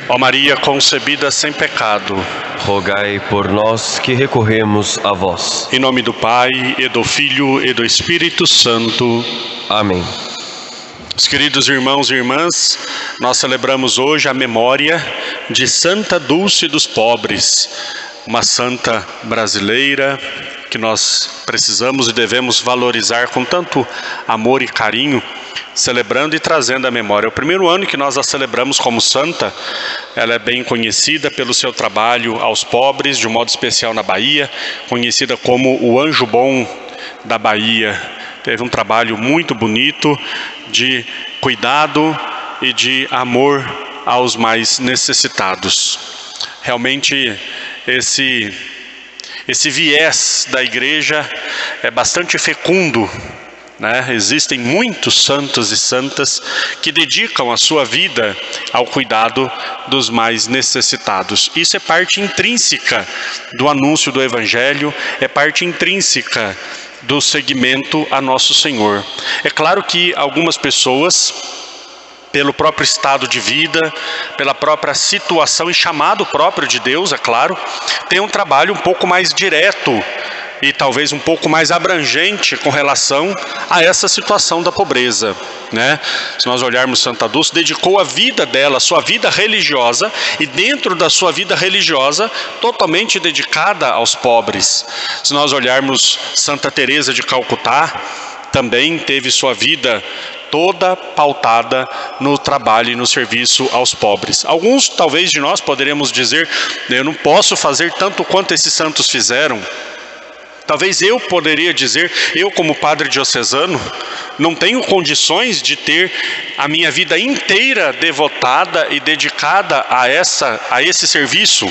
Ó Maria concebida sem pecado, rogai por nós que recorremos a vós. em nome do Pai, e do Filho, e do Espírito Santo. Amém. Os queridos irmãos e irmãs, nós celebramos hoje a memória de Santa Dulce dos Pobres, uma santa brasileira que nós precisamos e devemos valorizar com tanto amor e carinho, celebrando e trazendo a memória. É o primeiro ano que nós a celebramos como santa. Ela é bem conhecida pelo seu trabalho aos pobres, de um modo especial na Bahia, conhecida como o Anjo Bom da Bahia. Teve um trabalho muito bonito de cuidado e de amor aos mais necessitados. Realmente esse viés da igreja é bastante fecundo, né? Existem muitos santos e santas que dedicam a sua vida ao cuidado dos mais necessitados. Isso é parte intrínseca do anúncio do Evangelho, é parte intrínseca do seguimento a Nosso Senhor. É claro que algumas pessoas, pelo próprio estado de vida, pela própria situação e chamado próprio de Deus, é claro, tem um trabalho um pouco mais direto e talvez um pouco mais abrangente com relação a essa situação da pobreza, né? Se nós olharmos Santa Dulce, dedicou a vida dela, sua vida religiosa, e dentro da sua vida religiosa, totalmente dedicada aos pobres. Se nós olharmos Santa Teresa de Calcutá, também teve sua vida toda pautada no trabalho e no serviço aos pobres. Alguns, talvez, de nós poderíamos dizer: eu não posso fazer tanto quanto esses santos fizeram. Talvez eu poderia dizer, eu como padre diocesano, não tenho condições de ter a minha vida inteira devotada e dedicada a esse serviço,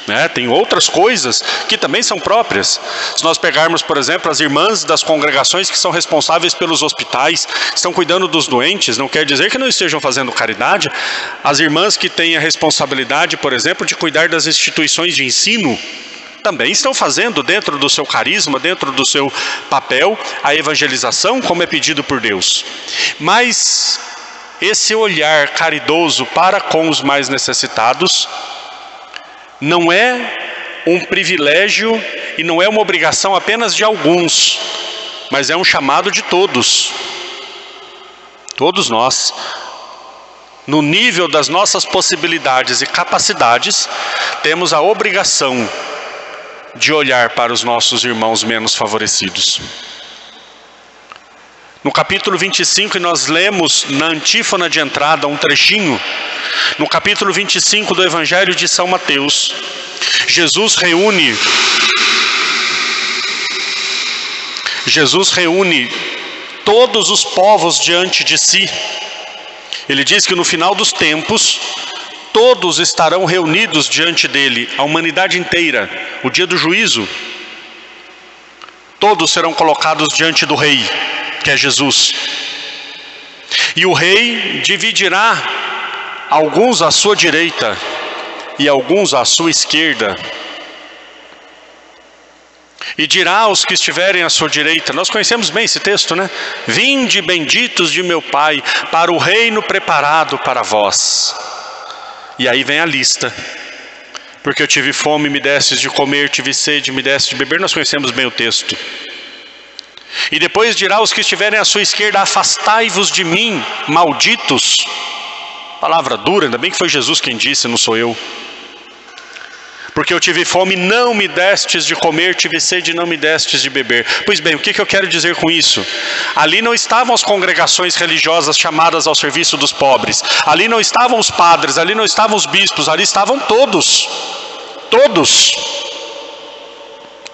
né? Tem outras coisas que também são próprias. Se nós pegarmos, por exemplo, as irmãs das congregações que são responsáveis pelos hospitais, estão cuidando dos doentes, não quer dizer que não estejam fazendo caridade. As irmãs que têm a responsabilidade, por exemplo, de cuidar das instituições de ensino, também estão fazendo, dentro do seu carisma, dentro do seu papel, a evangelização, como é pedido por Deus. Mas esse olhar caridoso para com os mais necessitados não é um privilégio e não é uma obrigação apenas de alguns, mas é um chamado de todos. Todos nós, no nível das nossas possibilidades e capacidades, temos a obrigação de olhar para os nossos irmãos menos favorecidos. No capítulo 25, e nós lemos na antífona de entrada um trechinho, no capítulo 25 do Evangelho de São Mateus, Jesus reúne todos os povos diante de si. Ele diz que no final dos tempos, todos estarão reunidos diante dele, a humanidade inteira, o dia do juízo. Todos serão colocados diante do rei, que é Jesus. E o rei dividirá alguns à sua direita e alguns à sua esquerda. E dirá aos que estiverem à sua direita, nós conhecemos bem esse texto, né? Vinde, benditos de meu Pai, para o reino preparado para vós. E aí vem a lista. Porque eu tive fome, me destes de comer, tive sede, me destes de beber. Nós conhecemos bem o texto. E depois dirá aos que estiverem à sua esquerda: afastai-vos de mim, malditos. Palavra dura, ainda bem que foi Jesus quem disse, não sou eu. Porque eu tive fome, não me destes de comer, tive sede, não me destes de beber. Pois bem, o que eu quero dizer com isso? Ali não estavam as congregações religiosas chamadas ao serviço dos pobres. Ali não estavam os padres, ali não estavam os bispos, ali estavam todos. Todos.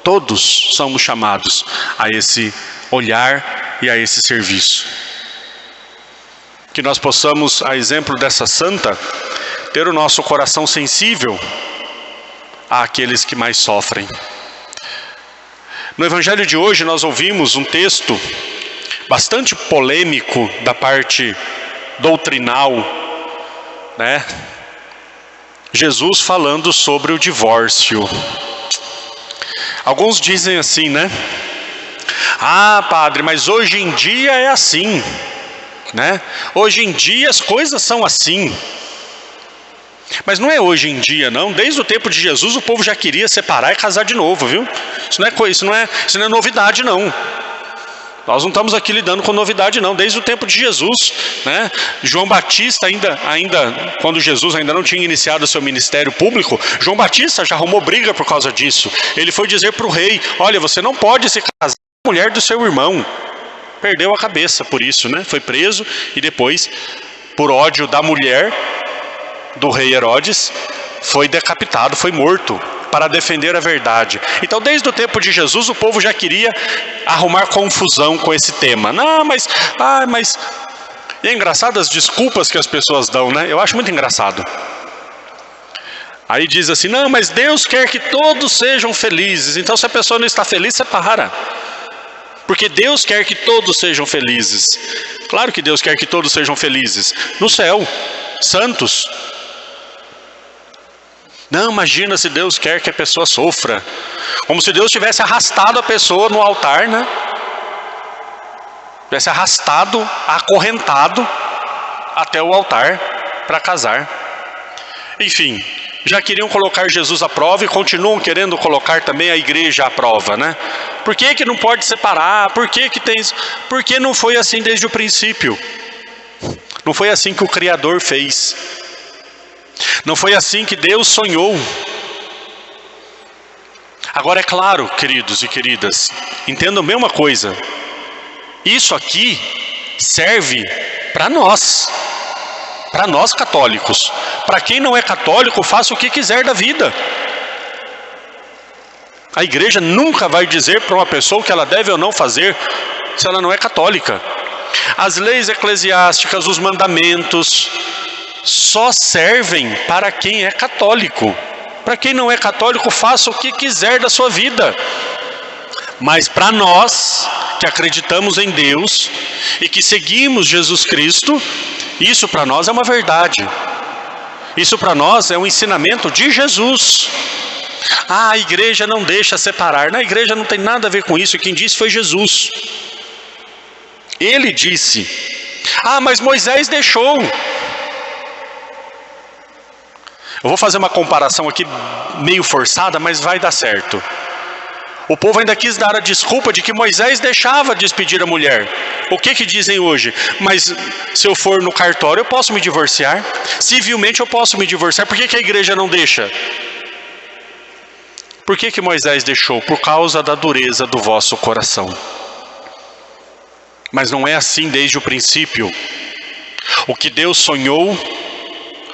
Todos somos chamados a esse olhar e a esse serviço. Que nós possamos, a exemplo dessa santa, ter o nosso coração sensível àqueles que mais sofrem. No Evangelho de hoje nós ouvimos um texto bastante polêmico da parte doutrinal, né? Jesus falando sobre o divórcio. Alguns dizem assim, né? Ah, padre, mas hoje em dia é assim, né? Hoje em dia as coisas são assim. Mas não é hoje em dia, não. Desde o tempo de Jesus o povo já queria separar e casar de novo, viu? Isso não é novidade, não. Nós não estamos aqui lidando com novidade, não. Desde o tempo de Jesus, né? João Batista ainda, quando Jesus ainda não tinha iniciado o seu ministério público, João Batista já arrumou briga por causa disso. Ele foi dizer para o rei: olha, você não pode se casar com a mulher do seu irmão. Perdeu a cabeça por isso, né? Foi preso e depois, por ódio da mulher do rei Herodes, foi decapitado, foi morto, para defender a verdade. Então, desde o tempo de Jesus, o povo já queria arrumar confusão com esse tema. Não, mas... E é engraçado as desculpas que as pessoas dão, né? Eu acho muito engraçado. Aí diz assim: não, mas Deus quer que todos sejam felizes. Então, se a pessoa não está feliz, separa. Porque Deus quer que todos sejam felizes. Claro que Deus quer que todos sejam felizes. No céu, santos. Não, imagina se Deus quer que a pessoa sofra. Como se Deus tivesse arrastado a pessoa no altar, né? Tivesse arrastado, acorrentado até o altar para casar. Enfim, já queriam colocar Jesus à prova e continuam querendo colocar também a igreja à prova, né? Por que não pode separar? Por que tem isso? Porque não foi assim desde o princípio. Não foi assim que o Criador fez. Não foi assim que Deus sonhou. Agora é claro, queridos e queridas, entendam bem uma coisa. Isso aqui serve para nós católicos. Para quem não é católico, faça o que quiser da vida. A igreja nunca vai dizer para uma pessoa o que ela deve ou não fazer, se ela não é católica. As leis eclesiásticas, os mandamentos, só servem para quem é católico. Para quem não é católico, faça o que quiser da sua vida. Mas para nós, que acreditamos em Deus e que seguimos Jesus Cristo, isso para nós é uma verdade. Isso para nós é um ensinamento de Jesus. A igreja não deixa separar. Na igreja não tem nada a ver com isso. Quem disse foi Jesus. Ele disse: mas Moisés deixou. Eu vou fazer uma comparação aqui meio forçada, mas vai dar certo. O povo ainda quis dar a desculpa de que Moisés deixava despedir a mulher. O que dizem hoje? Mas se eu for no cartório eu posso me divorciar? Civilmente eu posso me divorciar. Por que a igreja não deixa? Por que Moisés deixou? Por causa da dureza do vosso coração. Mas não é assim desde o princípio. O que Deus sonhou,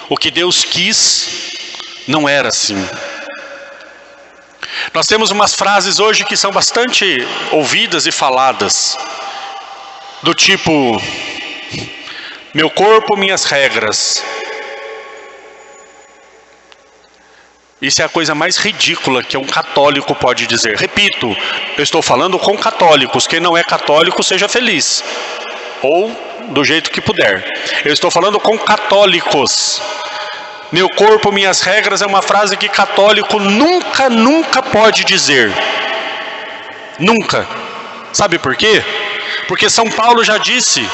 o que Deus quis, não era assim. Nós temos umas frases hoje que são bastante ouvidas e faladas, do tipo: meu corpo, minhas regras. Isso é a coisa mais ridícula que um católico pode dizer. Repito, eu estou falando com católicos. Quem não é católico, seja feliz, ou do jeito que puder. Eu estou falando com católicos. Meu corpo, minhas regras é uma frase que católico nunca pode dizer. Nunca. Sabe por quê? Porque São Paulo já disse: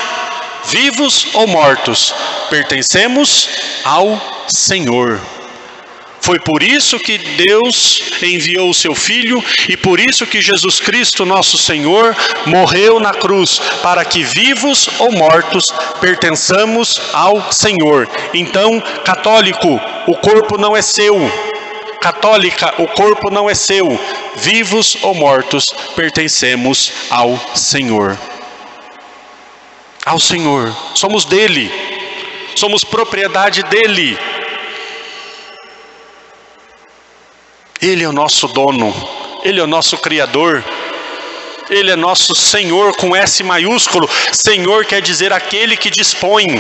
vivos ou mortos, pertencemos ao Senhor. Foi por isso que Deus enviou o seu Filho e por isso que Jesus Cristo, nosso Senhor, morreu na cruz, para que vivos ou mortos pertençamos ao Senhor. Então, católico, o corpo não é seu. Católica, o corpo não é seu. Vivos ou mortos pertencemos ao Senhor. Ao Senhor. Somos dele. Somos propriedade dele. Ele é o nosso dono, Ele é o nosso Criador, Ele é nosso Senhor com S maiúsculo. Senhor quer dizer aquele que dispõe.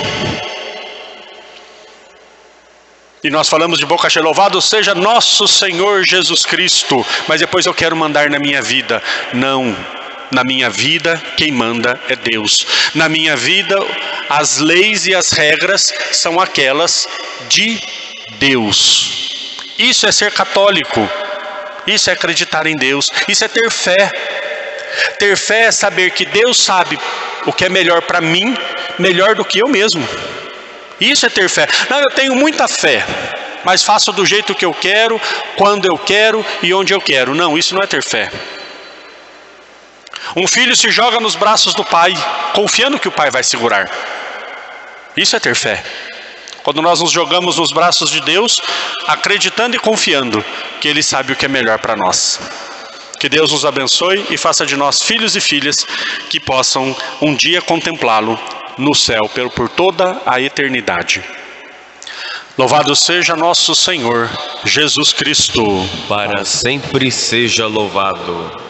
E nós falamos de boca cheia: louvado seja nosso Senhor Jesus Cristo. Mas depois eu quero mandar na minha vida. Não, na minha vida quem manda é Deus. Na minha vida as leis e as regras são aquelas de Deus. Isso é ser católico, isso é acreditar em Deus, isso é ter fé. Ter fé é saber que Deus sabe o que é melhor para mim, melhor do que eu mesmo. Isso é ter fé. Não, eu tenho muita fé, mas faço do jeito que eu quero, quando eu quero e onde eu quero. Não, isso não é ter fé. Um filho se joga nos braços do pai, confiando que o pai vai segurar. Isso é ter fé. Quando nós nos jogamos nos braços de Deus, acreditando e confiando que Ele sabe o que é melhor para nós. Que Deus nos abençoe e faça de nós filhos e filhas que possam um dia contemplá-lo no céu por toda a eternidade. Louvado seja nosso Senhor Jesus Cristo. Para sempre seja louvado.